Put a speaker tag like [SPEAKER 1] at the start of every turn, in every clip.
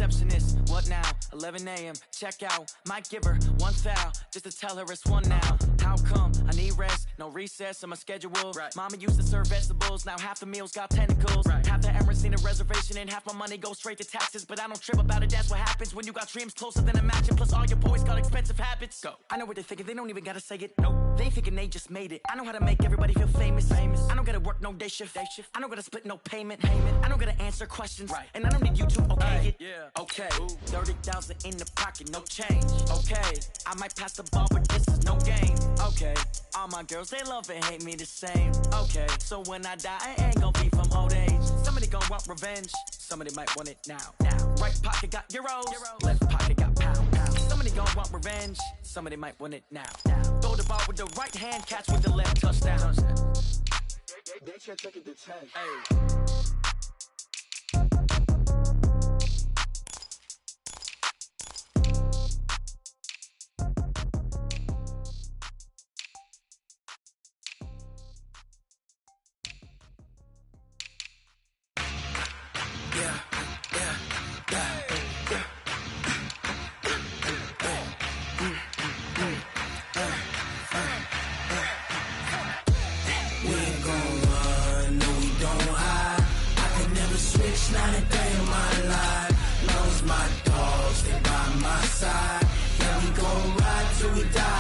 [SPEAKER 1] receptionist, what now? 11 a.m., check out. Might give her one foul, just to tell her it's one now. How come? I need rest, no recess in my schedule. Right. Mama used to serve vegetables, now half the meals got tentacles. Right. Half the Emirates need a reservation and half my money goes straight to taxes. But I don't trip about it, that's what happens when you got dreams closer than a match. And plus all your boys got expensive habits. Go. I know what they're thinking, they don't even gotta say it. Nope. They ain't thinking they just made it. I know how to make everybody feel famous. I don't gotta work no day shift. I don't gotta split no payment. I don't gotta answer questions. Right. And I don't need you to okay it. Yeah. Okay. 30,000 in the pocket, no change. Okay. I might pass the ball, but this is no game. Okay. All my girls, they love and hate me the same. Okay. So when I die, I ain't gonna be from old age. Somebody gon' want revenge. Somebody might want it now. Right pocket got euros. Left pocket got pound. Somebody gon' want revenge. Somebody might want it now. Throw the ball with the right hand, catch with the left, touchdown. They can't take it to 10. Hey.
[SPEAKER 2] Not a day in my life. Lost my dogs, they by my side. Yeah, we gon' ride till we die.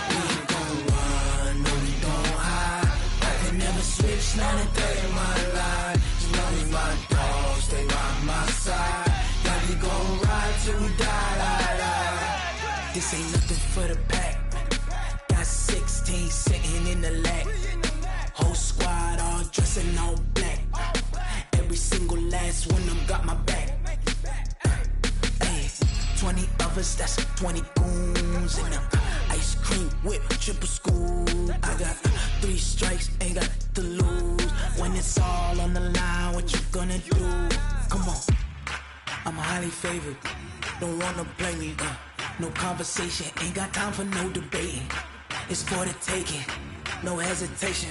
[SPEAKER 2] We ain't gon' run, no, we don't hide. I can never switch, not a day in my life. As long as my dogs stay by my side. Yeah, we gon' ride till we die. This ain't nothing for the pack. Got 16 sitting in the lag. Whole squad all dressing all black. Every single last one of them got my back. Ay, 20 of us, that's 20 goons in them. Ice cream whip, triple scoop. I got 3 strikes, ain't got to lose. When it's all on the line, what you gonna do? Come on, I'm highly favored. Don't wanna play me, no conversation. Ain't got time for no debating. It's for the taking, no hesitation.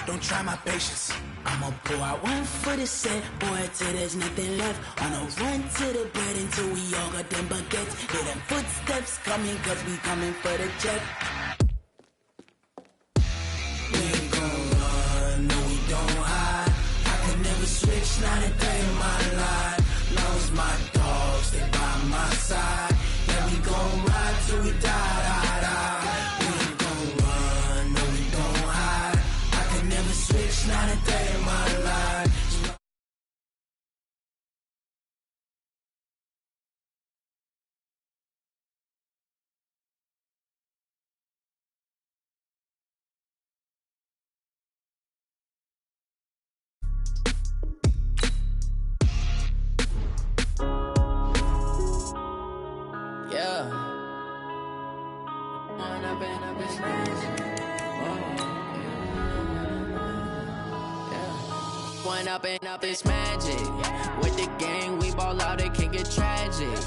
[SPEAKER 2] Don't try my patience. I'ma pour out one for the set, boy, till there's nothing left. On a run to the bread until we all got them baguettes. Hear them footsteps coming, cause we coming for the check. We ain't gon' run, no, we don't hide. I can never switch, not a day in my life. Lost my dogs, they by my side. Yeah, we gon' ride till we die. We ain't gon' run, no, we don't hide. I can never switch, not a day in my life.
[SPEAKER 3] Up it's magic. With the gang, we ball out, it can get tragic.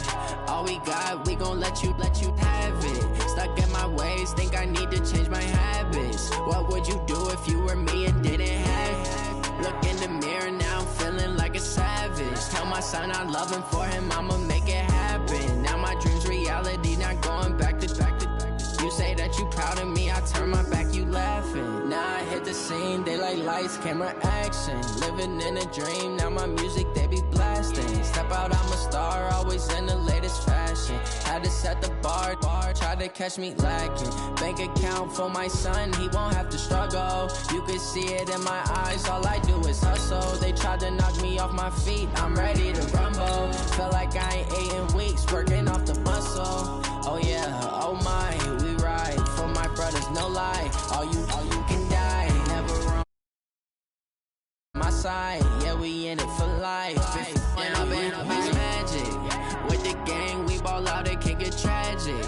[SPEAKER 3] All we got, we gon' let you have it. Stuck in my ways, think I need to change my habits. What would you do if you were me and didn't have it? Look in the mirror now, I'm feeling like a savage. Tell my son I love him, for him I'ma make it happen. Now my dream's reality, not going back to. You say that you proud of me, I turn my back, you laughing. Now I hit the scene, they like lights, camera, action. Living in a dream, now my music, they be blasting. Step out, I'm a star, always in the latest fashion. Had to set the bar, try to catch me lacking. Bank account for my son, he won't have to struggle. You can see it in my eyes, all I do is hustle. They tried to knock me off my feet, I'm ready to rumble. Feel like I ain't ate in weeks, working off the muscle. Oh yeah, oh my, we ride for my brothers, no lie. All you can die, never wrong. My side, yeah, we in it for life. When I've been it's magic. With the gang, we ball out, it can get tragic.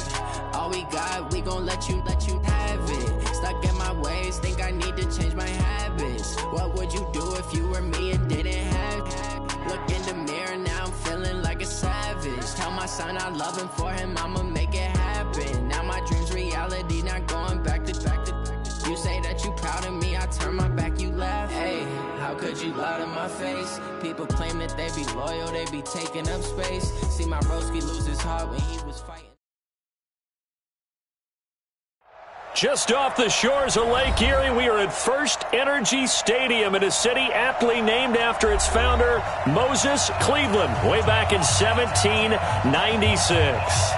[SPEAKER 3] All we got, we gon' let you have it. Stuck in my ways, think I need to change my habits. What would you do if you were me and didn't have it? Look in the mirror, now I'm feeling like a savage. Tell my son I love him, for him I'ma make it happen. Now my dream's reality, not going back to. You say that you proud of me, I turn my back, you laugh. Hey, how could you lie to my face? People claim that they be loyal, they be taking up space. See my broski lose his heart when he was fighting.
[SPEAKER 4] Just off the shores of Lake Erie, we are at First Energy Stadium in a city aptly named after its founder, Moses Cleveland, way back in 1796.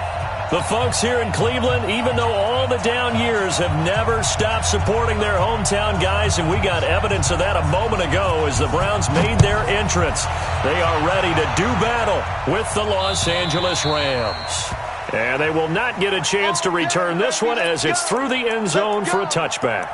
[SPEAKER 4] The folks here in Cleveland, even though all the down years, have never stopped supporting their hometown guys, and we got evidence of that a moment ago as the Browns made their entrance. They are ready to do battle with the Los Angeles Rams. And they will not get a chance to return this one as it's through the end zone for a touchback.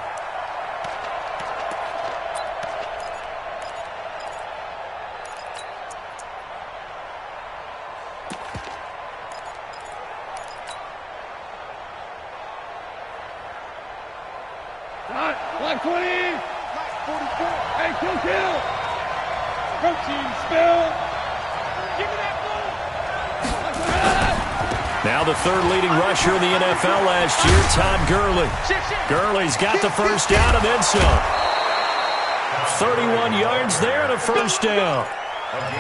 [SPEAKER 5] Black 20, Black 44, hey, kill. Protein spill. Give me that ball.
[SPEAKER 4] Now the third leading rusher in the NFL last year, Todd Gurley. Gurley's got the first down and then some. 31 yards there and a first down.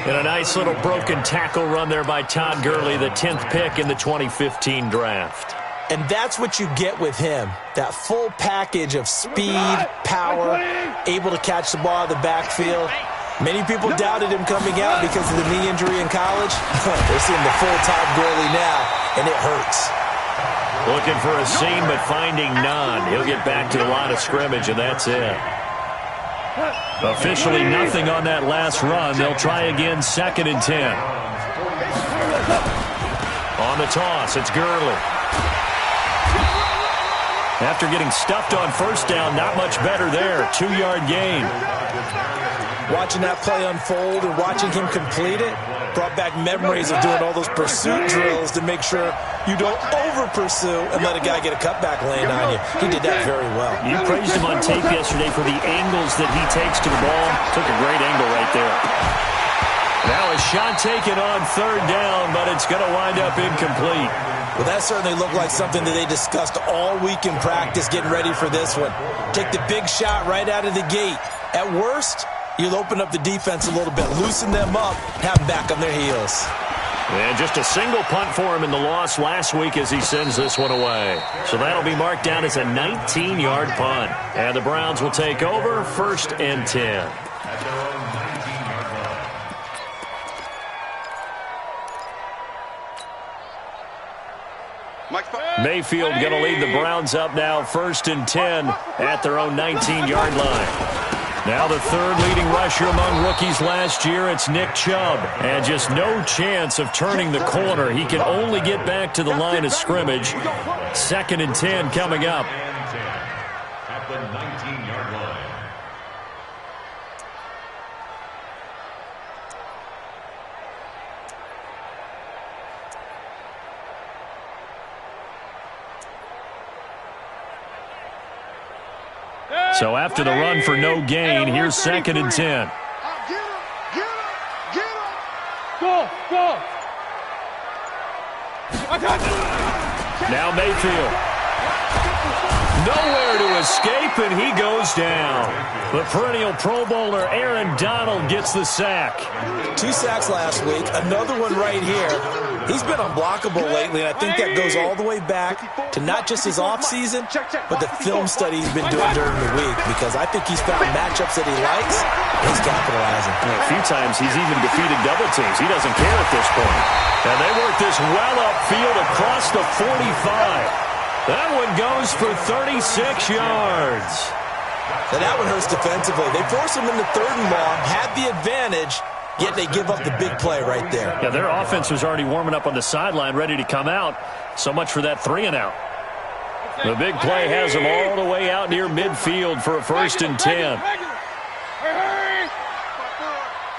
[SPEAKER 4] And a nice little broken tackle run there by Todd Gurley, the 10th pick in the 2015 draft.
[SPEAKER 6] And that's what you get with him, that full package of speed, power, able to catch the ball out of the backfield. Many people doubted him coming out because of the knee injury in college. They're seeing the full Todd Gurley now, and it hurts.
[SPEAKER 4] Looking for a seam, but finding none. He'll get back to the line of scrimmage, and that's it. Officially nothing on that last run. They'll try again, 2nd and 10. On the toss, it's Gurley. After getting stuffed on first down, not much better there. 2-yard gain.
[SPEAKER 6] Watching that play unfold and watching him complete it brought back memories of doing all those pursuit drills to make sure you don't over-pursue and let a guy get a cutback lane on you. He did that very well.
[SPEAKER 4] You praised him on tape yesterday for the angles that he takes to the ball. Took a great angle right there. Now a shot taken on 3rd down, but it's going to wind up incomplete.
[SPEAKER 6] Well, that certainly looked like something that they discussed all week in practice getting ready for this one. Take the big shot right out of the gate. At worst, you'll open up the defense a little bit, loosen them up, have them back on their heels.
[SPEAKER 4] And just a single punt for him in the loss last week as he sends this one away. So that'll be marked down as a 19-yard punt. And the Browns will take over 1st and 10. Mayfield going to lead the Browns up now 1st and 10 at their own 19-yard line. Now the third leading rusher among rookies last year, it's Nick Chubb. And just no chance of turning the corner. He can only get back to the line of scrimmage. 2nd and 10 coming up.
[SPEAKER 7] At the 19-yard line.
[SPEAKER 4] So after the run for no gain, here's 2nd and 10.
[SPEAKER 5] Go.
[SPEAKER 4] Now Mayfield. Nowhere to escape, and he goes down. The perennial Pro Bowler Aaron Donald gets the sack.
[SPEAKER 6] 2 sacks last week, another one right here. He's been unblockable lately, and I think that goes all the way back to not just his offseason, but the film study he's been doing during the week, because I think he's found matchups that he likes, and he's capitalizing.
[SPEAKER 4] A few times he's even defeated double teams. He doesn't care at this point. And they work this well upfield across the 45. That one goes for 36 yards.
[SPEAKER 6] Now that one hurts defensively. They force him into 3rd and long, had the advantage, yet they give up the big play right there.
[SPEAKER 4] Yeah, their offense was already warming up on the sideline, ready to come out. So much for that 3-and-out. The big play has them all the way out near midfield for a 1st and 10.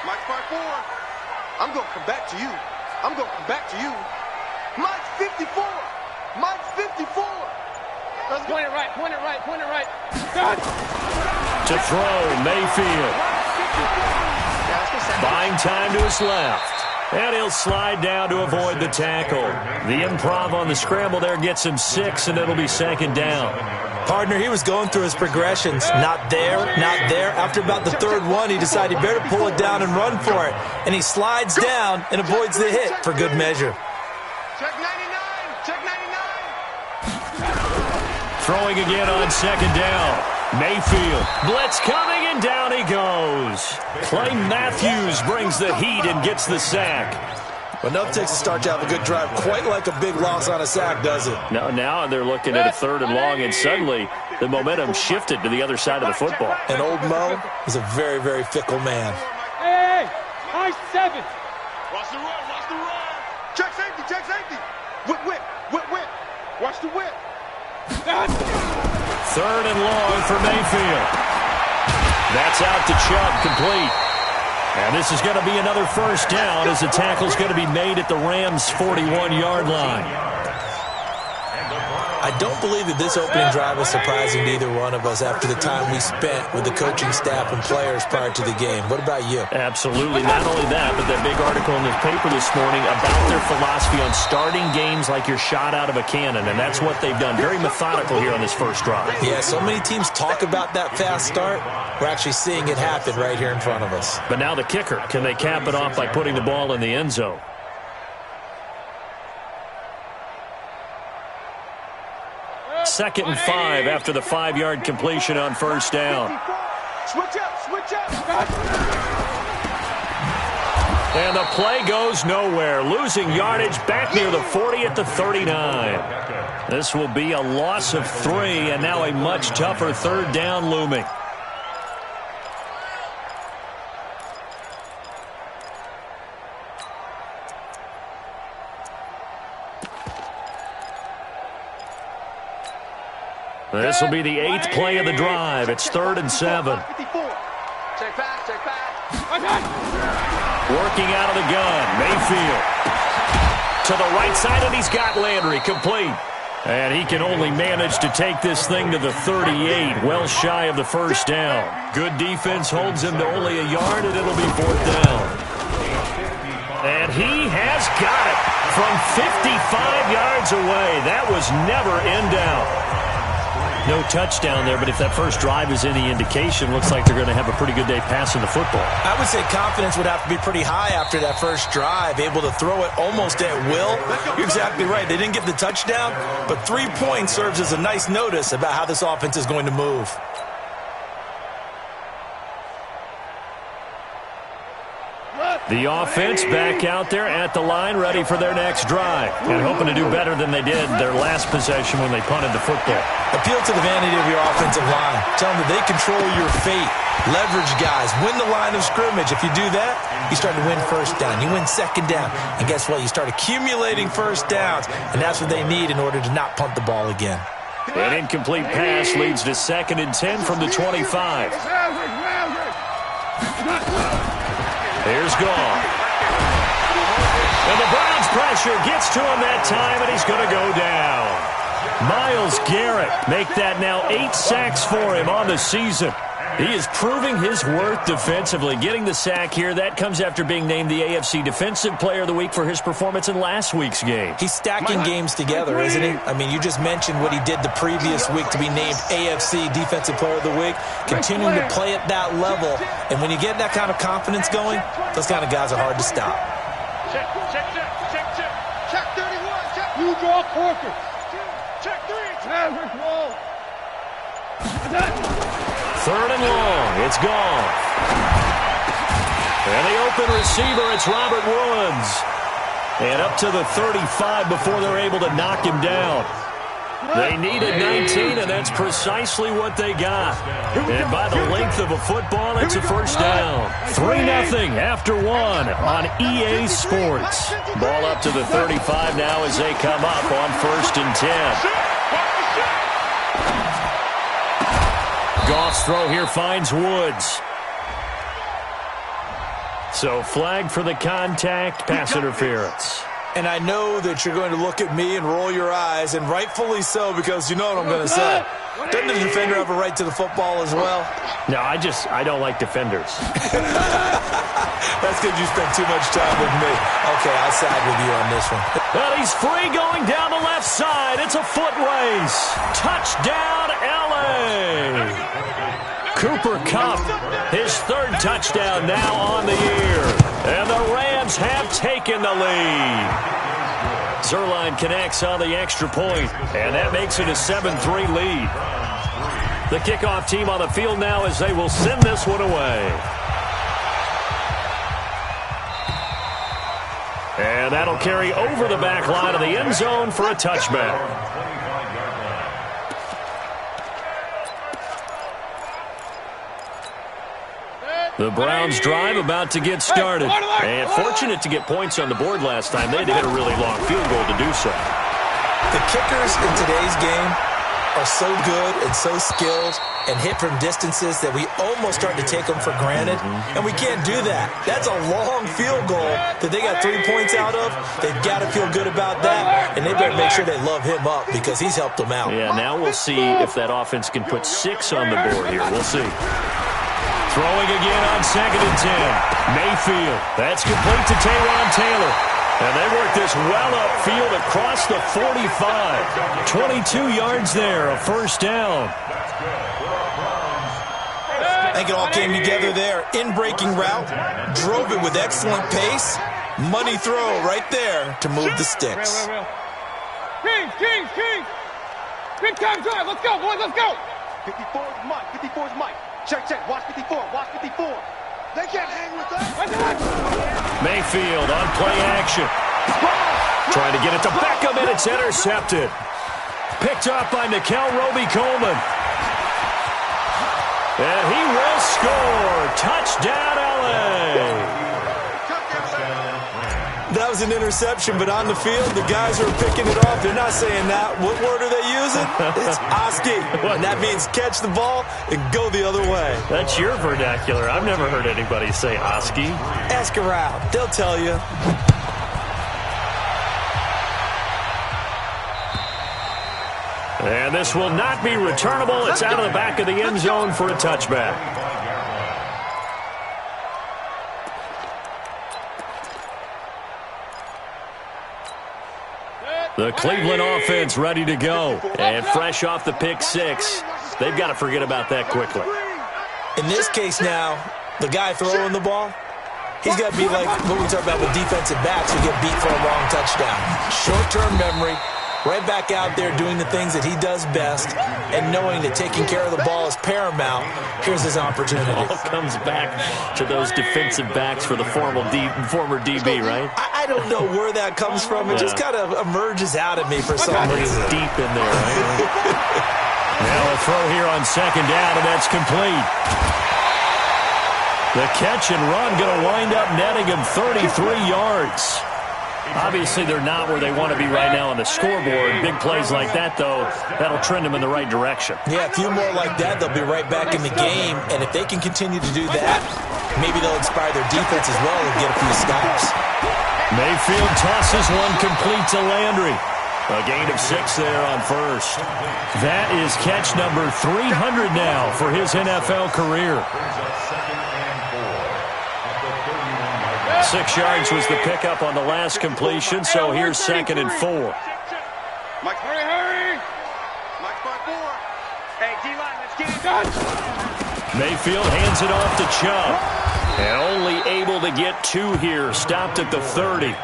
[SPEAKER 8] Mike 5-4. I'm going to come back to you. Mike 54. Mike 54.
[SPEAKER 5] Let's point it right.
[SPEAKER 4] To throw, Mayfield. Buying time to his left. And he'll slide down to avoid the tackle. The improv on the scramble there gets him 6, and it'll be second down.
[SPEAKER 6] Partner, he was going through his progressions. Not there, not there. After about the third one, he decided he better pull it down and run for it. And he slides down and avoids the hit for good measure.
[SPEAKER 8] Check 99. Check 99.
[SPEAKER 4] Throwing again on second down. Mayfield. Blitz coming, and down he goes. Clay Matthews brings the heat and gets the sack.
[SPEAKER 6] Well, enough takes a start to have a good drive. Quite like a big loss on a sack, does it?
[SPEAKER 4] Now they're looking at a 3rd and long, and suddenly the momentum shifted to the other side of the football.
[SPEAKER 6] And old Mo is a very, very fickle man.
[SPEAKER 5] Hey, high 7.
[SPEAKER 8] Watch the run. Watch the run. Check safety. Check safety. Whip, whip, whip, whip. Watch the whip.
[SPEAKER 4] 3rd and long for Mayfield. That's out to Chubb, complete. And this is going to be another first down as the tackle's going to be made at the Rams' 41-yard line.
[SPEAKER 6] I don't believe that this opening drive is surprising to either one of us after the time we spent with the coaching staff and players prior to the game. What about you?
[SPEAKER 4] Absolutely. Not only that, but that big article in the paper this morning about their philosophy on starting games like you're shot out of a cannon, and that's what they've done. Very methodical here on this first drive.
[SPEAKER 6] Yeah, so many teams talk about that fast start. We're actually seeing it happen right here in front of us.
[SPEAKER 4] But now the kicker. Can they cap it off by putting the ball in the end zone? Second and 5 after the 5-yard completion on first down.
[SPEAKER 8] Switch up. Switch up.
[SPEAKER 4] And the play goes nowhere. Losing yardage back near the 40 at the 39. This will be a loss of 3, and now a much tougher 3rd down looming. This will be the 8th play of the drive. It's 3rd and 7.
[SPEAKER 8] Check back. Check back.
[SPEAKER 4] Working out of the gun. Mayfield. To the right side, and he's got Landry complete. And he can only manage to take this thing to the 38, well shy of the first down. Good defense holds him to only a yard, and it'll be 4th down. And he has got it from 55 yards away. That was never in doubt. No touchdown there, but if that first drive is any indication, looks like they're going to have a pretty good day passing the football.
[SPEAKER 6] I would say confidence would have to be pretty high after that first drive, able to throw it almost at will. You're exactly right. They didn't get the touchdown, but 3 points serves as a nice notice about how this offense is going to move.
[SPEAKER 4] The offense back out there at the line, ready for their next drive, and hoping to do better than they did their last possession when they punted the football.
[SPEAKER 6] Appeal to the vanity of your offensive line. Tell them that they control your fate. Leverage guys. Win the line of scrimmage. If you do that, you start to win first down. You win second down. And guess what? You start accumulating first downs, and that's what they need in order to not punt the ball again.
[SPEAKER 4] An incomplete pass leads to 2nd and 10 from the 25. Here's Goff. And the Browns pressure gets to him that time, and he's going to go down. Myles Garrett make that now 8 sacks for him on the season. He is proving his worth defensively. Getting the sack here, that comes after being named the AFC Defensive Player of the Week for his performance in last week's game.
[SPEAKER 6] He's stacking games together, isn't he? I mean, you just mentioned what he did the previous week to be named AFC Defensive Player of the Week, continuing to play at that level. And when you get that kind of confidence going, those kind of guys are hard to stop.
[SPEAKER 8] Check 31. Check.
[SPEAKER 5] You draw Corker.
[SPEAKER 8] Check 3.
[SPEAKER 5] Maverick roll.
[SPEAKER 4] 3rd and long. It's gone. And the open receiver, it's Robert Woods. And up to the 35 before they're able to knock him down. They needed 19, and that's precisely what they got. And by the length of a football, it's a first down. 3-0 after 1 on EA Sports. Ball up to the 35 now as they come up on 1st and 10. Goff's throw here finds Woods. So flag for the contact, pass interference.
[SPEAKER 6] And I know that you're going to look at me and roll your eyes, and rightfully so, because you know what I'm going to say. Doesn't the defender have a right to the football as well?
[SPEAKER 4] No, I don't like defenders.
[SPEAKER 6] That's because you spent too much time with me. Okay, I'll side with you on this one.
[SPEAKER 4] And he's free going down the left side. It's a foot race. Touchdown, L.A. Cooper Kupp, his third touchdown now on the year. And the Rams have taken the lead. Zuerlein connects on the extra point, and that makes it a 7-3 lead. The kickoff team on the field now as they will send this one away. And that'll carry over the back line of the end zone for a touchback. The Browns drive about to get started. And fortunate to get points on the board last time. They had to hit a really long field goal to do so.
[SPEAKER 6] The kickers in today's game are so good and so skilled and hit from distances that we almost start to take them for granted. And we can't do that. That's a long field goal that they got 3 points out of. They've got to feel good about that. And they better make sure they love him up because he's helped them out.
[SPEAKER 4] Yeah, now we'll see if that offense can put 6 on the board here. We'll see. Throwing again on 2nd and 10. Mayfield. That's complete to Taywan Taylor. And they work this well upfield across the 45. 22 yards there, a first down.
[SPEAKER 6] I think it all came together there. In-breaking route. Drove it with excellent pace. Money throw right there to move the sticks.
[SPEAKER 5] Kings. Big time drive. Let's go, boys. Let's go.
[SPEAKER 8] 54 is Mike. 54 is Mike. Check. Watch 54. Watch 54. They can't hang with us.
[SPEAKER 4] Mayfield on play action. Trying to get it to Beckham, and it's intercepted. Picked up by Nickel Roby-Coleman. And he will score. Touchdown, L.A.
[SPEAKER 6] That was an interception, but on the field, the guys who are picking it off, they're not saying that. What word are they using? It's Oski. And that means catch the ball and go the other way.
[SPEAKER 4] That's your vernacular. I've never heard anybody say Oski.
[SPEAKER 6] Ask around. They'll tell you.
[SPEAKER 4] And this will not be returnable. It's out of the back of the end zone for a touchback. The Cleveland offense ready to go. And fresh off the pick 6. They've got to forget about that quickly.
[SPEAKER 6] In this case now, the guy throwing the ball, he's got to be like what we talk about with defensive backs who get beat for a long touchdown. Short-term memory, right back out there doing the things that he does best, and knowing that taking care of the ball is paramount. Here's his opportunity.
[SPEAKER 4] It all comes back to those defensive backs for the former DB, right?
[SPEAKER 6] I don't know where that comes from. It just kind of emerges out of me for some reason.
[SPEAKER 4] Deep in there, right? Now a throw here on 2nd down, and that's complete. The catch and run going to wind up netting him 33 yards. Obviously, they're not where they want to be right now on the scoreboard. Big plays like that, though, that'll trend them in the right direction.
[SPEAKER 6] Yeah, a few more like that, they'll be right back in the game. And if they can continue to do that, maybe they'll inspire their defense as well and get a few stops.
[SPEAKER 4] Mayfield tosses one complete to Landry. A gain of 6 there on first. That is catch number 300 now for his NFL career. 6 yards was the pickup on the last completion, so here's 2nd and 4.
[SPEAKER 8] Mike, hurry. Mike, 5-4. Hey, D-line, let's get it done.
[SPEAKER 4] Mayfield hands it off to Chubb. And only able to get 2 here. Stopped at the 30.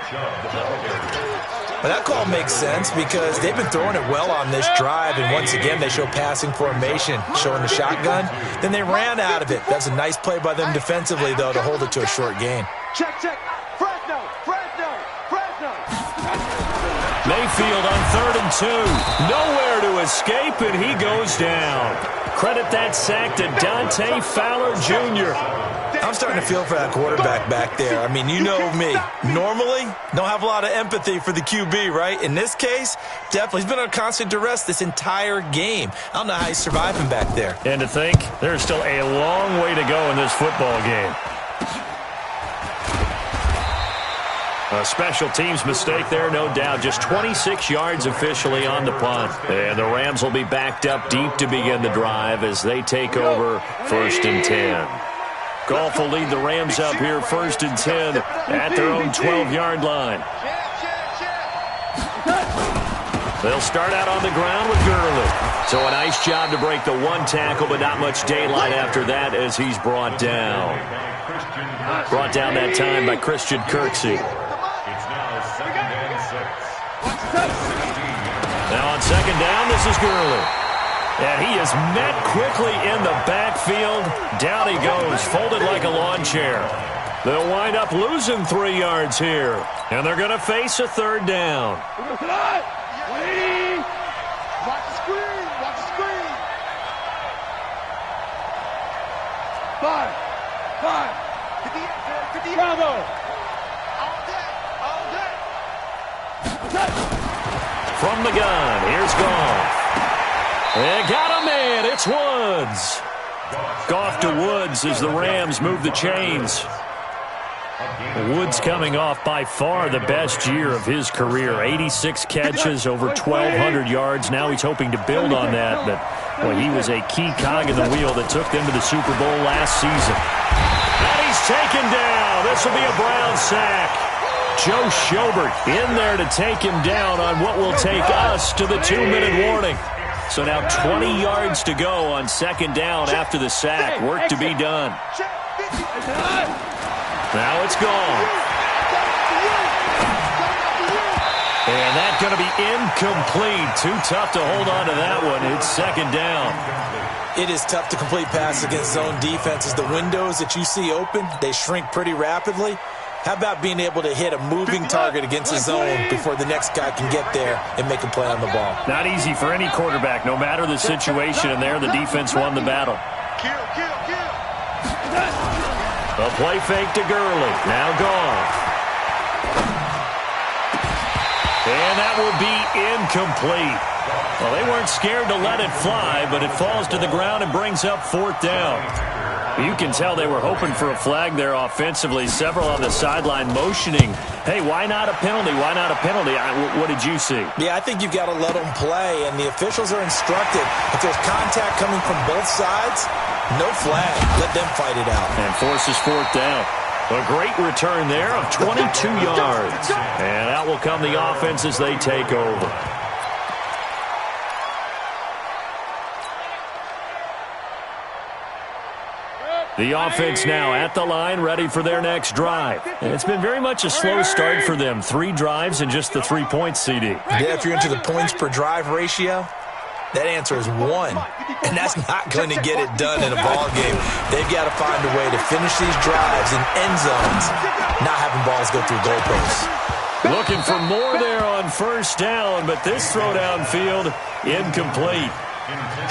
[SPEAKER 6] Well, that call makes sense because they've been throwing it well on this drive, and once again they show passing formation, showing the shotgun. Then they ran out of it. That's a nice play by them defensively, though, to hold it to a short gain.
[SPEAKER 8] Check. Fresno.
[SPEAKER 4] Mayfield on 3rd and 2. Nowhere to escape, and he goes down. Credit that sack to Dante Fowler Jr.
[SPEAKER 6] I'm starting to feel for that quarterback back there. I mean, you know me. Normally, don't have a lot of empathy for the QB, right? In this case, definitely. He's been on constant duress this entire game. I don't know how he's surviving back there.
[SPEAKER 4] And to think, there's still a long way to go in this football game. A special teams mistake there, no doubt. Just 26 yards officially on the punt. And the Rams will be backed up deep to begin the drive as they take over 1st and 10. Goff will lead the Rams up here 1st and 10 at their own 12-yard line. They'll start out on the ground with Gurley. So a nice job to break the one tackle, but not much daylight after that as he's brought down. Brought down that time by Christian Kirksey. Now on 2nd down, this is Gurley. And he is met quickly in the backfield. Down he goes, folded like a lawn chair. They'll wind up losing 3 yards here. And they're going to face a 3rd down.
[SPEAKER 8] Watch the screen. Watch the screen. 5. Get the Bravo. All day.
[SPEAKER 4] From the gun, here's Goff. They got a man. It's Woods. Goff to Woods as the Rams move the chains. Woods coming off by far the best year of his career. 86 catches, over 1,200 yards. Now he's hoping to build on that. But well, he was a key cog in the wheel that took them to the Super Bowl last season. And he's taken down. This will be a Brown sack. Joe Schobert in there to take him down on what will take us to the 2-minute warning. So now 20 yards to go on 2nd down after the sack. Work to be done. Now it's gone. And that's going to be incomplete. Too tough to hold on to that one. It's 2nd down.
[SPEAKER 6] It is tough to complete passes against zone defenses. The windows that you see open, they shrink pretty rapidly. How about being able to hit a moving target against a zone before the next guy can get there and make a play on the ball?
[SPEAKER 4] Not easy for any quarterback, no matter the situation, and there the defense won the battle. A play fake to Gurley. Now Goff. And that will be incomplete. Well, they weren't scared to let it fly, but it falls to the ground and brings up 4th down. You can tell they were hoping for a flag there offensively. Several on the sideline motioning, hey, why not a penalty? Why not a penalty? What did you see?
[SPEAKER 6] Yeah, I think you've got to let them play, and the officials are instructed. If there's contact coming from both sides, no flag. Let them fight it out.
[SPEAKER 4] And forces 4th down. A great return there of 22 yards. And out will come the offense as they take over. The offense now at the line, ready for their next drive. And it's been very much a slow start for them. 3 drives and just the 3 points, CD.
[SPEAKER 6] Yeah, if you're into the points per drive ratio, that answer is 1. And that's not going to get it done in a ball game. They've got to find a way to finish these drives in end zones, not having balls go through goalposts.
[SPEAKER 4] Looking for more there on 1st down, but this throw downfield, incomplete.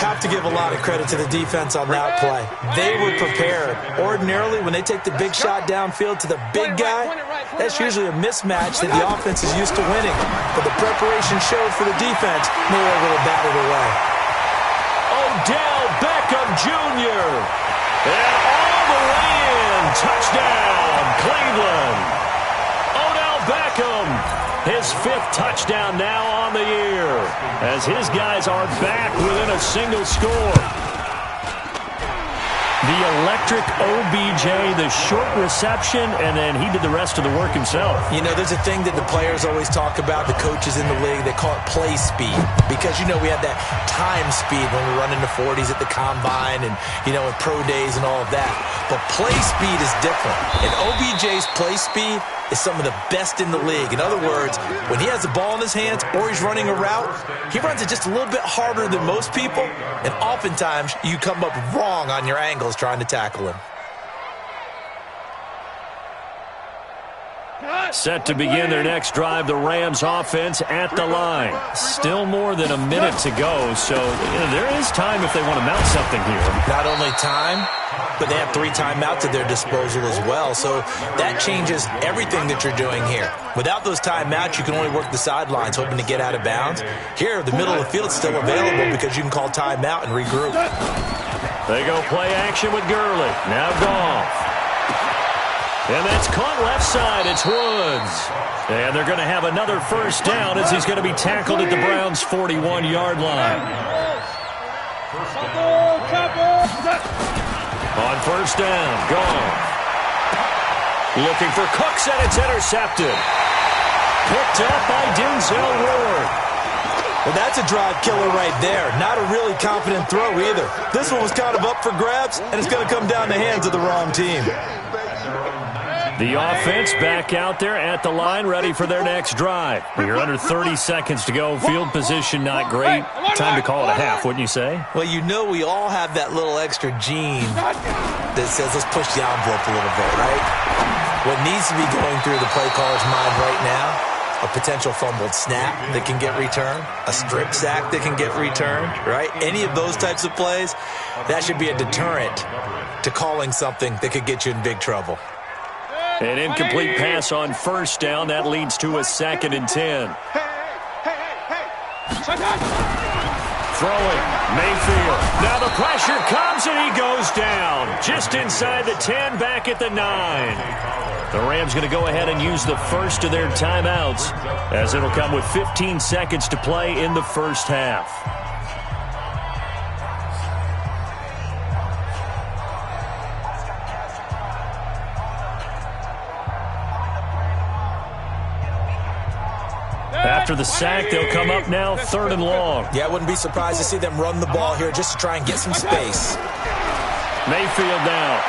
[SPEAKER 6] Have to give a lot of credit to the defense on that play. They were prepared. Ordinarily, when they take the big shot downfield to the big guy, that's usually a mismatch that the offense is used to winning. But the preparation showed for the defense, they were able to bat it away.
[SPEAKER 4] Odell Beckham Jr. And all the way in. Touchdown, Cleveland. Odell Beckham. His 5th touchdown now on the year as his guys are back within a single score. The electric OBJ, the short reception, and then he did the rest of the work himself.
[SPEAKER 6] You know, there's a thing that the players always talk about, the coaches in the league, they call it play speed. Because, you know, we had that time speed when we run into 40s at the combine and, you know, at pro days and all of that. But play speed is different. And OBJ's play speed is some of the best in the league. In other words, when he has the ball in his hands or he's running a route, he runs it just a little bit harder than most people, and oftentimes you come up wrong on your angles trying to tackle him.
[SPEAKER 4] Set to begin their next drive, the Rams offense at the line. Still more than a minute to go, so there is time if they want to mount something here.
[SPEAKER 6] Not only time, but they have 3 timeouts at their disposal as well, so that changes everything that you're doing here. Without those timeouts, you can only work the sidelines, hoping to get out of bounds. Here, the middle of the field is still available because you can call timeout and regroup.
[SPEAKER 4] They go play action with Gurley. Now Goff. And that's caught left side. It's Woods. And they're going to have another 1st down as he's going to be tackled at the Browns' 41-yard line. On first down, gone. Looking for Cooks, and it's intercepted. Picked up by Denzel Ward.
[SPEAKER 6] Well, that's a drive killer right there. Not a really confident throw either. This one was kind of up for grabs, and it's going to come down the hands of the wrong team.
[SPEAKER 4] The offense back out there at the line, ready for their next drive. We're under 30 seconds to go. Field position not great. Time to call it a half, wouldn't you say?
[SPEAKER 6] Well, you know we all have that little extra gene that says let's push the envelope a little bit, right? What needs to be going through the play caller's mind right now, a potential fumbled snap that can get returned, a strip sack that can get returned, right? Any of those types of plays, that should be a deterrent to calling something that could get you in big trouble.
[SPEAKER 4] An incomplete pass on first down. That leads to a 2nd and 10. Throwing, Mayfield. Now the pressure comes, and he goes down. Just inside the 10, back at the 9. The Rams going to go ahead and use the first of their timeouts, as it'll come with 15 seconds to play in the first half. After the sack, they'll come up now 3rd and long.
[SPEAKER 6] Yeah, I wouldn't be surprised to see them run the ball here just to try and get some space.
[SPEAKER 4] Mayfield now.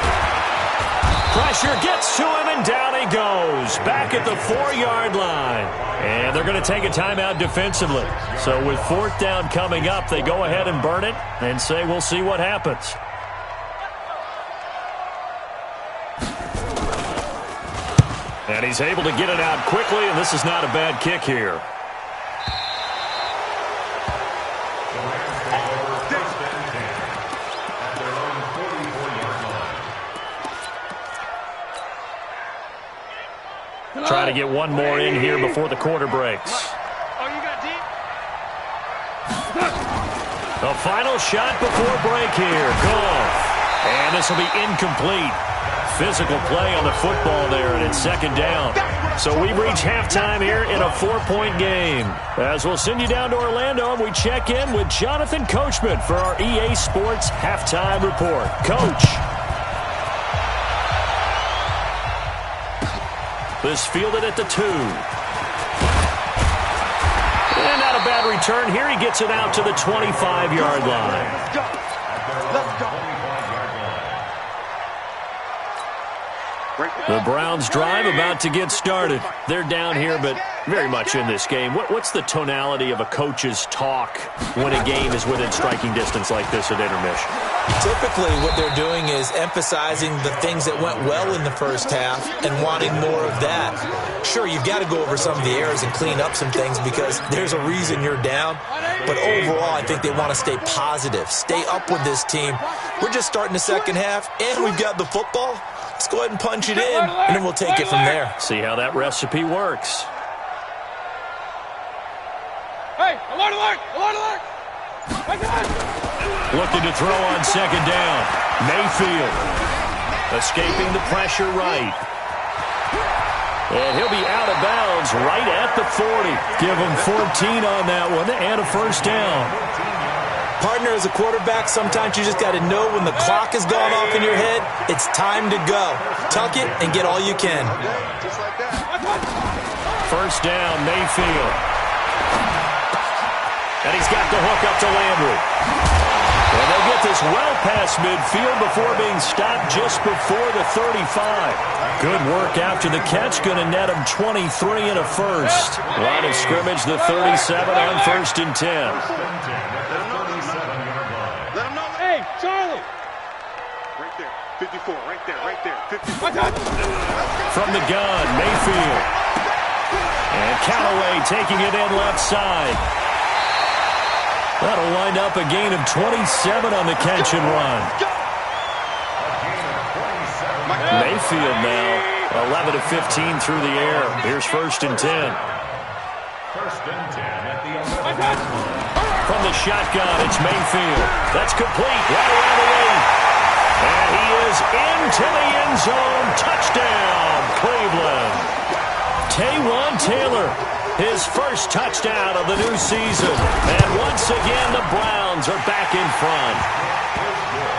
[SPEAKER 4] Pressure gets to him, and down he goes. Back at the 4-yard line. And they're going to take a timeout defensively. So with 4th down coming up, they go ahead and burn it and say we'll see what happens. And he's able to get it out quickly, and this is not a bad kick here. Trying to get one more in here before the quarter breaks. The final shot before break here. Goff. And this will be incomplete. Physical play on the football there, and it's 2nd down. So we reach halftime here in a 4-point game. As we'll send you down to Orlando, and we check in with Jonathan Coachman for our EA Sports Halftime Report. Coach. This fielded at the 2. And not a bad return here. He gets it out to the 25-yard line.
[SPEAKER 8] Let's go. Let's go.
[SPEAKER 4] The Browns drive about to get started. They're down here, but very much in this game. What's the tonality of a coach's talk when a game is within striking distance like this at intermission?
[SPEAKER 6] Typically, what they're doing is emphasizing the things that went well in the first half and wanting more of that. Sure, you've got to go over some of the errors and clean up some things because there's a reason you're down. But overall, I think they want to stay positive, stay up with this team. We're just starting the second half, and we've got the football. Let's go ahead and punch it in, and then we'll take it from there.
[SPEAKER 4] See how that recipe works.
[SPEAKER 5] Hey, alert, alert, alert, alert!
[SPEAKER 4] Looking to throw on 2nd down. Mayfield escaping the pressure right. And he'll be out of bounds right at the 40. Give him 14 on that one and a first down.
[SPEAKER 6] Partner, as a quarterback, sometimes you just got to know when the clock has gone off in your head, it's time to go. Tuck it and get all you can.
[SPEAKER 4] First down, Mayfield. And he's got the hook up to Landry. And they'll get this well past midfield before being stopped just before the 35. Good work after the catch. Going to net him 23 and a first. Line of scrimmage, the 37 on 1st and 10.
[SPEAKER 5] Hey, Charlie!
[SPEAKER 8] Right there. 54, right there, right there. 54.
[SPEAKER 4] From the gun, Mayfield. And Callaway taking it in left side. That'll wind up a gain of 27 on the catch and run. Mayfield now 11 of 15 through the air. Here's 1st and 10.
[SPEAKER 7] 1st and 10 at the 11.
[SPEAKER 4] From the shotgun, it's Mayfield. That's complete right around the 8. And he is into the end zone. Touchdown, Cleveland. Taywan Taylor his first touchdown of the new season. And once again, the Browns are back in front.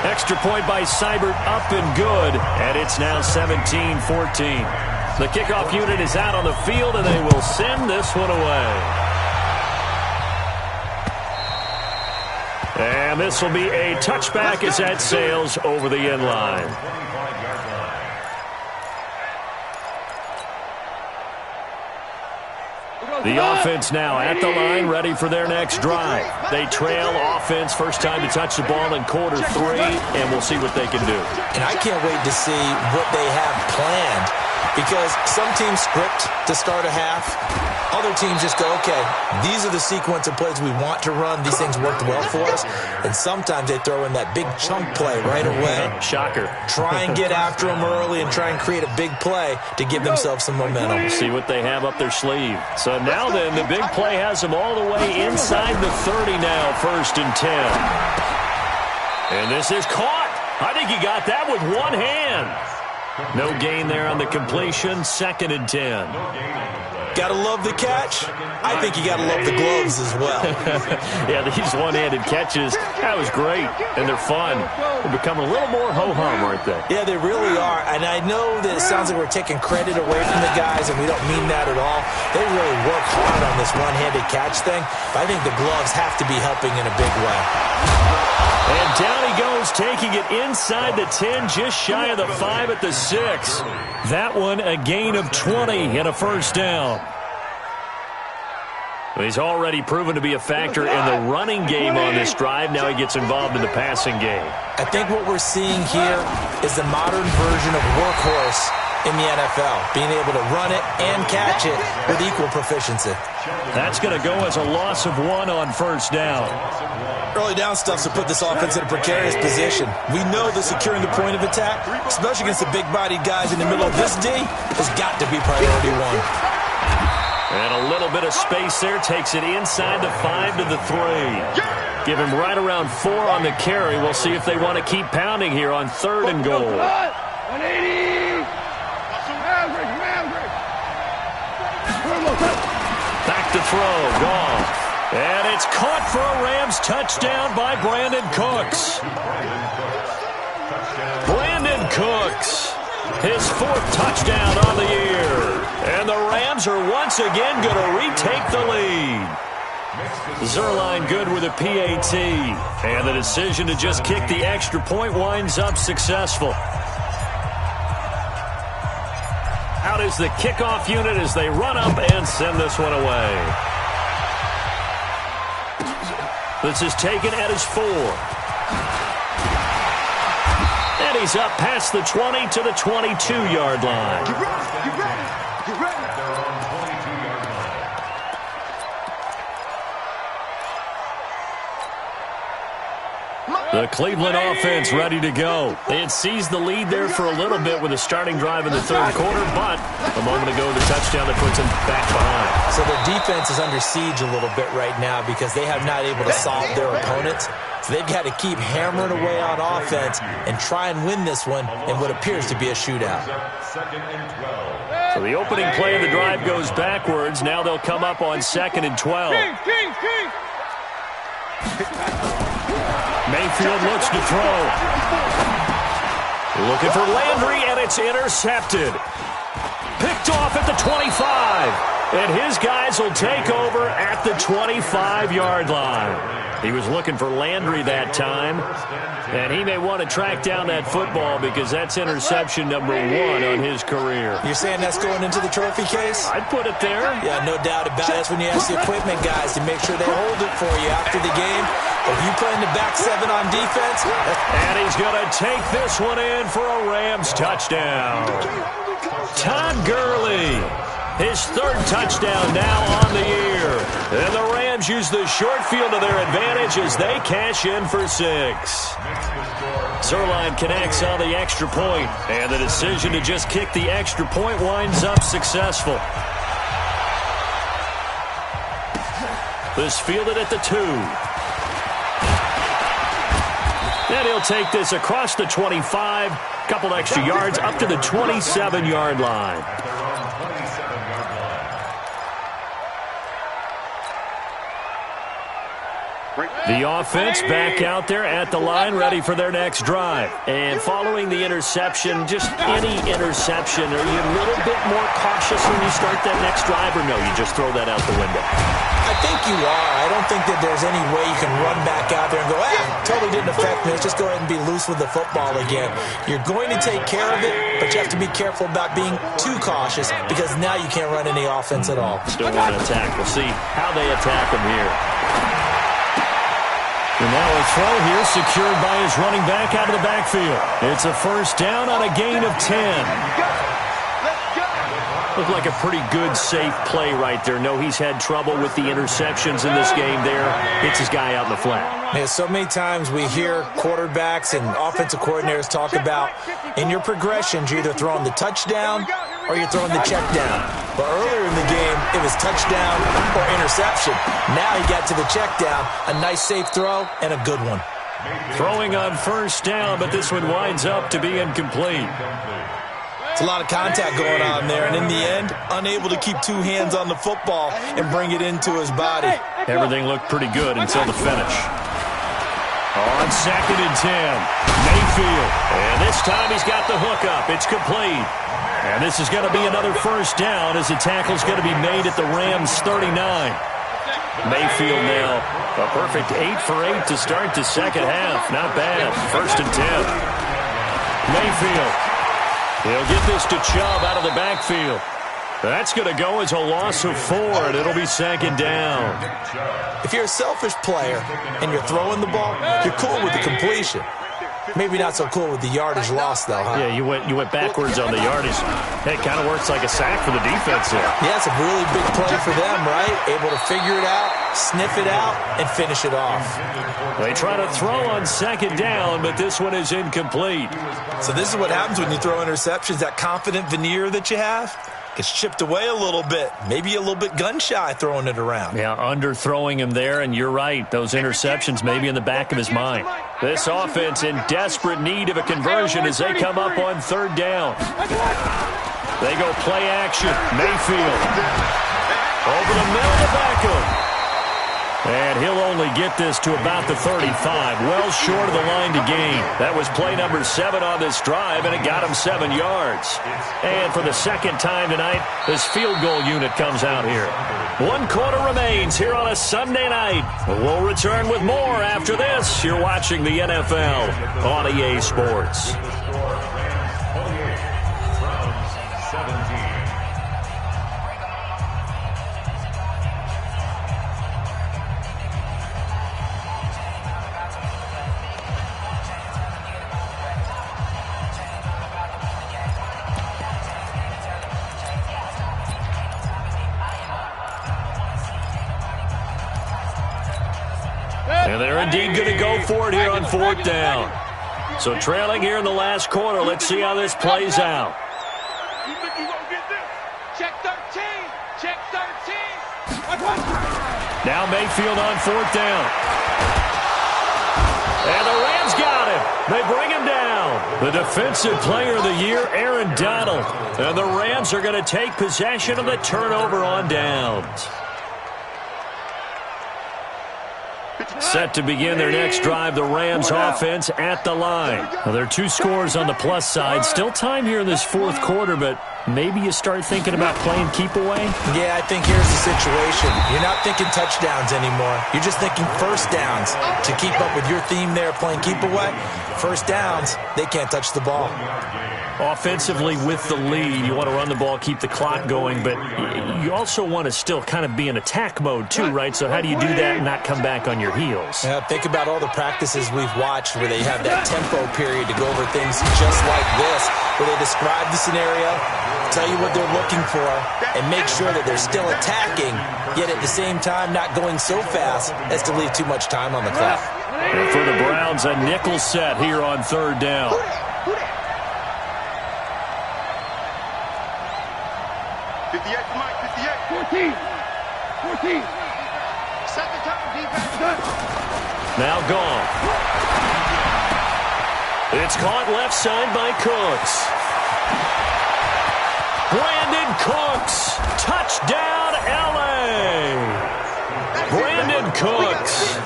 [SPEAKER 4] Extra point by Seibert, up and good, and it's now 17-14. The kickoff unit is out on the field, and they will send this one away. And this will be a touchback as that sails over the end line. The offense now at the line, ready for their next drive. They trail offense, first time to touch the ball in quarter 3, and we'll see what they can do.
[SPEAKER 6] And I can't wait to see what they have planned, because some teams script to start a half. Other teams just go, okay, these are the sequence of plays we want to run. These things worked well for us. And sometimes they throw in that big chunk play right away.
[SPEAKER 4] Shocker.
[SPEAKER 6] Try and get after them early and try and create a big play to give themselves some momentum.
[SPEAKER 4] See what they have up their sleeve. So now then, the big play has them all the way inside the 30 now, 1st and 10. And this is caught. I think he got that with one hand. No gain there on the completion, 2nd and 10.
[SPEAKER 6] Gotta love the catch. I think you gotta love the gloves as well.
[SPEAKER 4] Yeah, these one-handed catches, that was great, and they're fun. They're becoming a little more ho-hum, aren't they?
[SPEAKER 6] Yeah, they really are. And I know that it sounds like we're taking credit away from the guys, and we don't mean that at all. They really work hard on this one-handed catch thing, but I think the gloves have to be helping in a big way.
[SPEAKER 4] And down he goes, taking it inside the 10, just shy of the 5 at the 6. That one a gain of 20 and a first down. He's already proven to be a factor in the running game on this drive. Now he gets involved in the passing game.
[SPEAKER 6] I think what we're seeing here is the modern version of workhorse in the NFL, being able to run it and catch it with equal proficiency.
[SPEAKER 4] That's going to go as a loss of 1 on first down.
[SPEAKER 6] Early down stuff to put this offense in a precarious position. We know that securing the point of attack, especially against the big-bodied guys in the middle of this D, has got to be priority 1.
[SPEAKER 4] And a little bit of space there, takes it inside the 5 to the 3. Give him right around 4 on the carry. We'll see if they want to keep pounding here on 3rd and goal.
[SPEAKER 5] 180.
[SPEAKER 4] Back to throw, gone. And it's caught for a Rams touchdown by Brandon Cooks. Brandon Cooks, his 4th touchdown on the year. And the Rams are once again going to retake the lead. Zuerlein good with a PAT. And the decision to just kick the extra point winds up successful. Out is the kickoff unit as they run up and send this one away. This is taken at his 4. And he's up past the 20 to the 22-yard line.
[SPEAKER 8] Get ready, get ready, get ready.
[SPEAKER 4] The Cleveland offense ready to go. They had seized the lead there for a little bit with a starting drive in the 3rd quarter, but a moment ago the touchdown that puts them back behind.
[SPEAKER 6] So their defense is under siege a little bit right now because they have not able to solve their opponents. So they've got to keep hammering away on offense and try and win this one in what appears to be a shootout.
[SPEAKER 4] So the opening play of the drive goes backwards. Now they'll come up on 2nd and 12.
[SPEAKER 5] King.
[SPEAKER 4] Mayfield looks to throw. Looking for Landry, and it's intercepted. Picked off at the 25. And his guys will take over at the 25-yard line. He was looking for Landry that time. And he may want to track down that football because that's interception number 1 on his career.
[SPEAKER 6] You're saying that's going into the trophy case?
[SPEAKER 4] I'd put it there.
[SPEAKER 6] Yeah, no doubt about it. That's when you ask the equipment guys to make sure they hold it for you after the game. If you play in the back 7 on defense.
[SPEAKER 4] And he's going to take this one in for a Rams touchdown. Todd Gurley, his 3rd touchdown now on the year. And the Rams use the short field to their advantage as they cash in for 6. Zuerlein connects on the extra point, and the decision to just kick the extra point winds up successful. This fielded at the 2. And he'll take this across the 25, couple extra yards up to the 27-yard line. The offense back out there at the line, ready for their next drive. And following the interception, just any interception, are you a little bit more cautious when you start that next drive, or no, you just throw that out the window?
[SPEAKER 6] I think you are. I don't think that there's any way you can run back out there and go, totally didn't affect me. Let's just go ahead and be loose with the football again. You're going to take care of it, but you have to be careful about being too cautious because now you can't run any offense at all.
[SPEAKER 4] Still want to attack. We'll see how they attack him here. And now a throw here secured by his running back out of the backfield. It's a first down on a gain of 10. Looked like a pretty good, safe play right there. No, he's had trouble with the interceptions in this game there. Hits his guy out in the flat.
[SPEAKER 6] Yeah, so many times we hear quarterbacks and offensive coordinators talk about in your progressions, you're either throwing the touchdown or you're throwing the check down. But earlier in the game, it was touchdown or interception. Now he got to the check down, a nice safe throw, and a good one.
[SPEAKER 4] Throwing on first down, but this one winds up to be incomplete.
[SPEAKER 6] It's a lot of contact going on there, and in the end, unable to keep two hands on the football and bring it into his body.
[SPEAKER 4] Everything looked pretty good until the finish. On 2nd and 10, Mayfield. And this time he's got the hook up. It's complete. And this is going to be another first down as the tackle's going to be made at the Rams' 39. Mayfield now a perfect 8 for 8 to start the second half. Not bad. 1st and 10. Mayfield. He'll get this to Chubb out of the backfield. That's going to go as a loss of 4, and it'll be 2nd down.
[SPEAKER 6] If you're a selfish player and you're throwing the ball, you're cool with the completion. Maybe not so cool with the yardage loss, though, huh?
[SPEAKER 4] Yeah, you went backwards on the yardage. Hey, it kind of works like a sack for the defense there.
[SPEAKER 6] Yeah, it's a really big play for them, right? Able to figure it out, sniff it out, and finish it off.
[SPEAKER 4] They try to throw on 2nd down, but this one is incomplete.
[SPEAKER 6] So this is what happens when you throw interceptions. That confident veneer that you have gets chipped away a little bit. Maybe a little bit gun-shy throwing it around.
[SPEAKER 4] Yeah, underthrowing him there, and you're right. Those interceptions maybe in the back of his mind. This offense in desperate need of a conversion as they come up on 3rd down. They go play action. Mayfield. Over the middle to Beckham. And he'll only get this to about the 35, well short of the line to gain. That was play number 7 on this drive, and it got him 7 yards. And for the second time tonight, this field goal unit comes out here. 1 quarter remains here on a Sunday night. We'll return with more after this. You're watching the NFL on EA Sports. And they're indeed going to go for it here on 4th down. So trailing here in the last quarter. Let's see how this plays out.
[SPEAKER 8] You think you're going to get this? Check 13. Check 13.
[SPEAKER 4] Now Mayfield on 4th down. And the Rams got him. They bring him down. The defensive player of the year, Aaron Donald. And the Rams are going to take possession of the turnover on downs. Set to begin their next drive, the Rams offense at the line. Now, there are 2 scores on the plus side. Still time here in this 4th quarter, but maybe you start thinking about playing keep away?
[SPEAKER 6] Yeah, I think here's the situation. You're not thinking touchdowns anymore. You're just thinking first downs. To keep up with your theme there, playing keep away, first downs, they can't touch the ball.
[SPEAKER 4] Offensively with the lead, you want to run the ball, keep the clock going, but you also want to still kind of be in attack mode too, right? So how do you do that and not come back on your heels?
[SPEAKER 6] Yeah, think about all the practices we've watched where they have that tempo period to go over things just like this, where they describe the scenario, tell you what they're looking for, and make sure that they're still attacking, yet at the same time not going so fast as to leave too much time on the clock.
[SPEAKER 4] And for the Browns, a nickel set here on 3rd down.
[SPEAKER 8] 58 to Mike, 58. 14. Second time, defense.
[SPEAKER 4] Now gone. It's caught left side by Cooks. Brandon Cooks. Touchdown, L.A. Brandon Cooks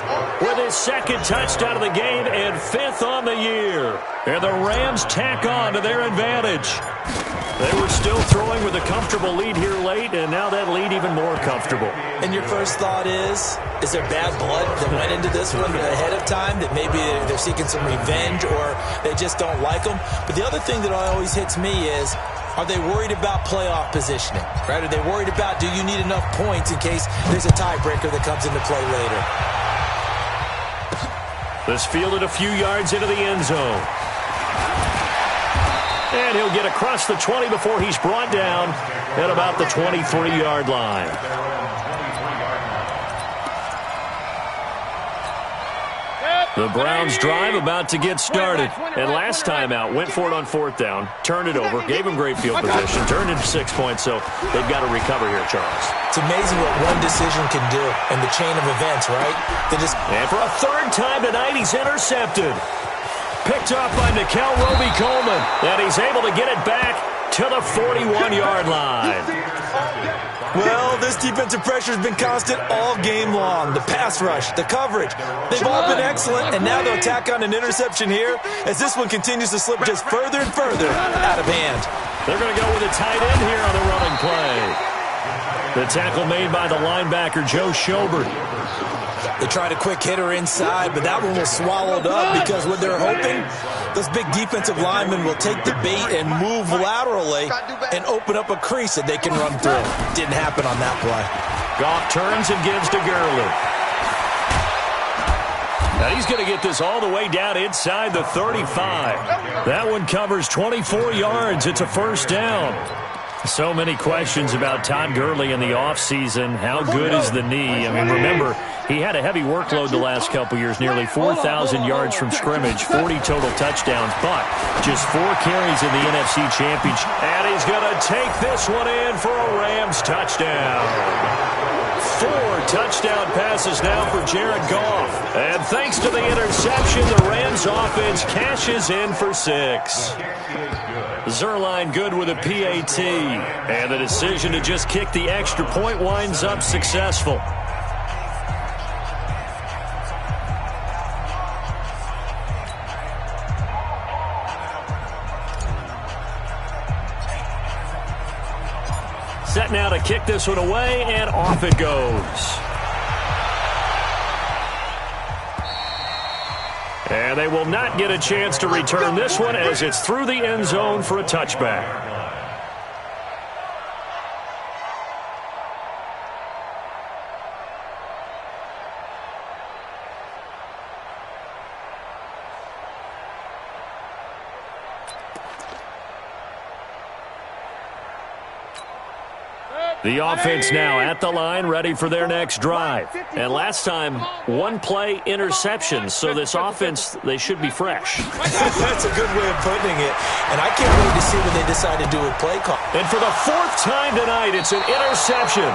[SPEAKER 4] his second touchdown of the game and 5th on the year. And the Rams tack on to their advantage. They were still throwing with a comfortable lead here late, and now that lead even more comfortable.
[SPEAKER 6] And your first thought is there bad blood that went into this one ahead of time, that maybe they're seeking some revenge or they just don't like them? But the other thing that always hits me is, are they worried about playoff positioning? Right? Are they worried about, do you need enough points in case there's a tiebreaker that comes into play later?
[SPEAKER 4] This fielded a few yards into the end zone. And he'll get across the 20 before he's brought down at about the 23-yard line. The Browns drive about to get started. And last time out, went for it on 4th down, turned it over, gave him great field position, turned it to 6 points, so they've got to recover here, Charles.
[SPEAKER 6] It's amazing what one decision can do in the chain of events, right?
[SPEAKER 4] And for a 3rd time tonight, he's intercepted. Picked off by Nickel Roby-Coleman, and he's able to get it back to the 41-yard line.
[SPEAKER 6] Well, this defensive pressure has been constant all game long. The pass rush, the coverage, they've all been excellent, and now they'll tack on an interception here as this one continues to slip just further and further out of hand.
[SPEAKER 4] They're going to go with a tight end here on the running play. The tackle made by the linebacker, Joe Schobert.
[SPEAKER 6] They tried a quick hitter inside, but that one was swallowed up because what they're hoping, those big defensive linemen will take the bait and move laterally and open up a crease that they can run through. Didn't happen on that play.
[SPEAKER 4] Goff turns and gives to Gurley. Now he's going to get this all the way down inside the 35. That one covers 24 yards. It's a 1st down. So many questions about Todd Gurley in the offseason. How good is the knee? I mean, remember, he had a heavy workload the last couple years, nearly 4,000 yards from scrimmage, 40 total touchdowns, but just 4 carries in the NFC Championship. And he's going to take this one in for a Rams touchdown. 4 touchdown passes now for Jared Goff. And thanks to the interception, the Rams offense cashes in for 6. Zuerlein good with a PAT. And the decision to just kick the extra point winds up successful. Set now to kick this one away, and off it goes. And they will not get a chance to return this one as it's through the end zone for a touchback. The offense now at the line, ready for their next drive. And last time, 1-play interception. So this offense, they should be fresh.
[SPEAKER 6] That's a good way of putting it. And I can't wait to see when they decide to do a play call.
[SPEAKER 4] And for the 4th time tonight, it's an interception.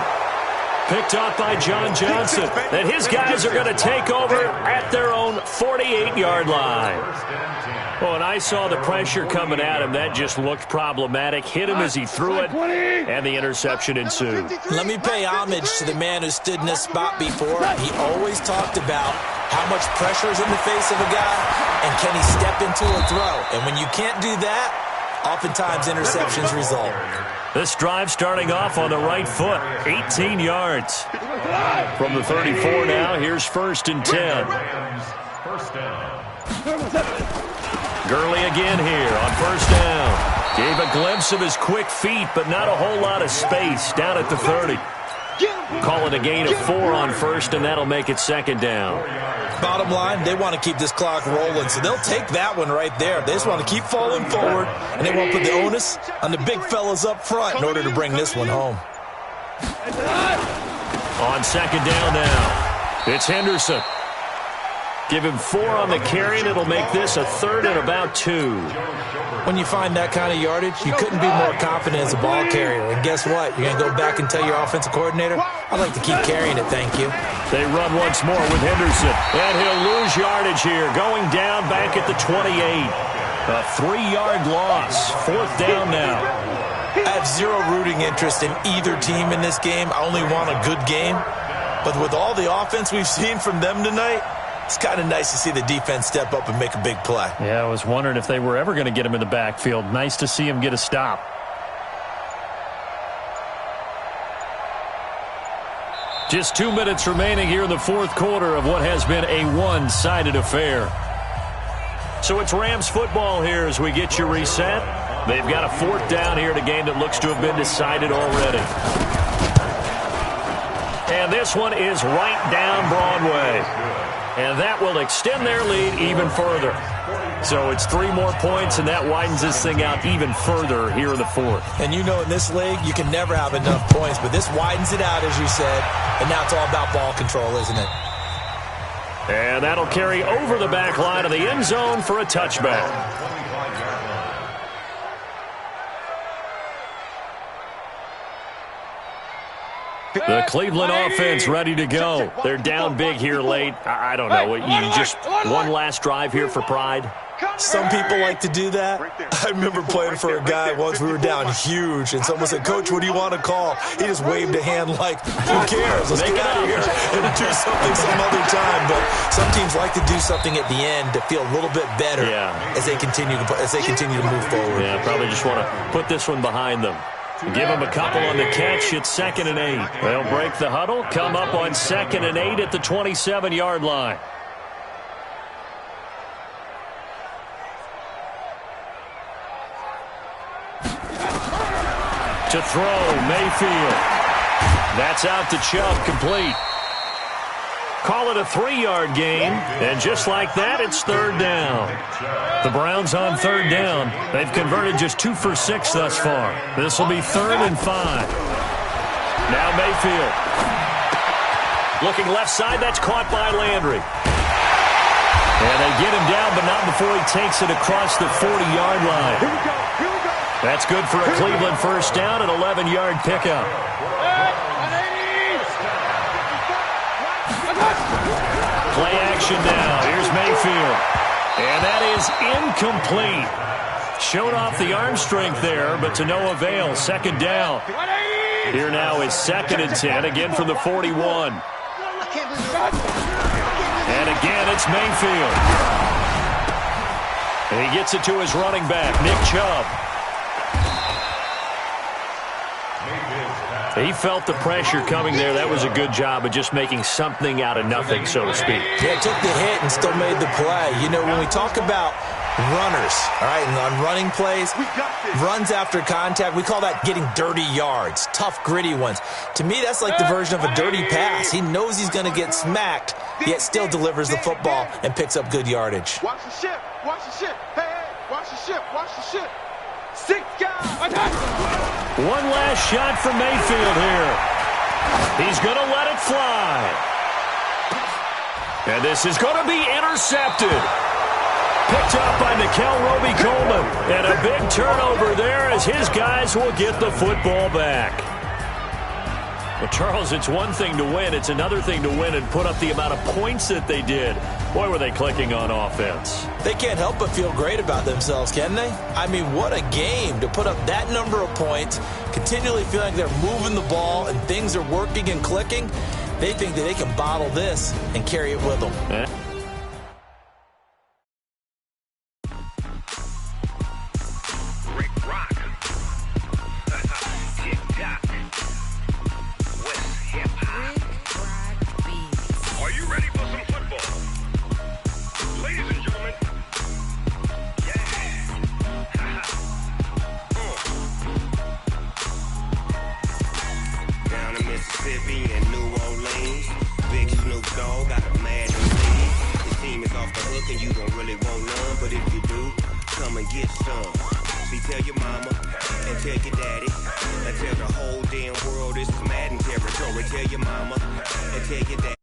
[SPEAKER 4] Picked off by John Johnson. And his guys are going to take over at their own 48-yard line. Well, and I saw the pressure coming at him. That just looked problematic. Hit him as he threw it, and the interception ensued.
[SPEAKER 6] Let me pay homage to the man who stood in this spot before. He always talked about how much pressure is in the face of a guy, and can he step into a throw. And when you can't do that, oftentimes interceptions result.
[SPEAKER 4] This drive starting off on the right foot, 18 yards. From the 34 now, here's 1st and 10.
[SPEAKER 7] First down.
[SPEAKER 4] Gurley again here on 1st down. Gave a glimpse of his quick feet, but not a whole lot of space down at the 30. Call it a gain of 4 on 1st, and that'll make it 2nd down.
[SPEAKER 6] Bottom line, they want to keep this clock rolling, so they'll take that one right there. They just want to keep falling forward, and they won't put the onus on the big fellas up front in order to bring this one home.
[SPEAKER 4] On 2nd down now, it's Henderson. Give him 4 on the carry, and it'll make this a 3rd and about 2.
[SPEAKER 6] When you find that kind of yardage, you couldn't be more confident as a ball carrier. And guess what? You're going to go back and tell your offensive coordinator, I'd like to keep carrying it, thank you.
[SPEAKER 4] They run once more with Henderson. And he'll lose yardage here, going down back at the 28. A 3-yard loss. 4th down now.
[SPEAKER 6] I have zero rooting interest in either team in this game. I only want a good game. But with all the offense we've seen from them tonight, It's kind of nice to see the defense step up and make a big play.
[SPEAKER 4] Yeah, I was wondering if they were ever going to get him in the backfield. Nice to see him get a stop. Just 2 minutes remaining here in the fourth quarter of what has been a one-sided affair. So it's Rams football here as we get you reset. They've got a fourth down here in a game that looks to have been decided already. And this one is right down Broadway. And that will extend their lead even further. So it's 3 more points, and that widens this thing out even further here in the fourth.
[SPEAKER 6] And you know in this league, you can never have enough points, but this widens it out, as you said, and now it's all about ball control, isn't it?
[SPEAKER 4] And that'll carry over the back line of the end zone for a touchback. The Cleveland offense ready to go. They're down big here late. I don't know. You just one last drive here for pride?
[SPEAKER 6] Some people like to do that. I remember playing for a guy once. We were down huge, and someone said, "Coach, what do you want to call?" He just waved a hand like, "Who cares? Let's get out of here and do something some other time." But some teams like to do something at the end to feel a little bit better as they continue to move forward.
[SPEAKER 4] Yeah, probably just want to put this one behind them. Give them a couple on the catch. It's 2nd and 8. They'll break the huddle, come up on 2nd and 8 at the 27-yard line. To throw, Mayfield. That's out to Chubb, complete. Call it a 3-yard gain, and just like that, it's 3rd down. The Browns on 3rd down. They've converted just 2 for 6 thus far. This will be 3rd and 5. Now Mayfield. Looking left side, that's caught by Landry. And they get him down, but not before he takes it across the 40-yard line. That's good for a Cleveland first down, an 11-yard pickup. Play action now. Here's Mayfield. And that is incomplete. Showed off the arm strength there, but to no avail. 2nd down. Here now is 2nd and 10, again from the 41. And again, it's Mayfield. And he gets it to his running back, Nick Chubb. He felt the pressure coming there. That was a good job of just making something out of nothing, so to speak.
[SPEAKER 6] Yeah, took the hit and still made the play. You know, when we talk about runners, all right, and on running plays, runs after contact, we call that getting dirty yards, tough, gritty ones. To me, that's like the version of a dirty pass. He knows he's going to get smacked, yet still delivers the football and picks up good yardage.
[SPEAKER 8] Watch the ship. Watch the ship. Hey, watch the ship. Watch the ship. 6 guys.
[SPEAKER 4] One last shot for Mayfield here. He's going to let it fly. And this is going to be intercepted. Picked up by Nickel Roby-Coleman. And a big turnover there as his guys will get the football back. Well, Charles, it's one thing to win. It's another thing to win and put up the amount of points that they did. Boy, were they clicking on offense.
[SPEAKER 6] They can't help but feel great about themselves, can they? I mean, what a game to put up that number of points, continually feeling like they're moving the ball and things are working and clicking. They think that they can bottle this and carry it with them.
[SPEAKER 9] Tell your mama and tell your daddy and tell the whole damn world this is Madden territory. Tell your mama and tell your daddy.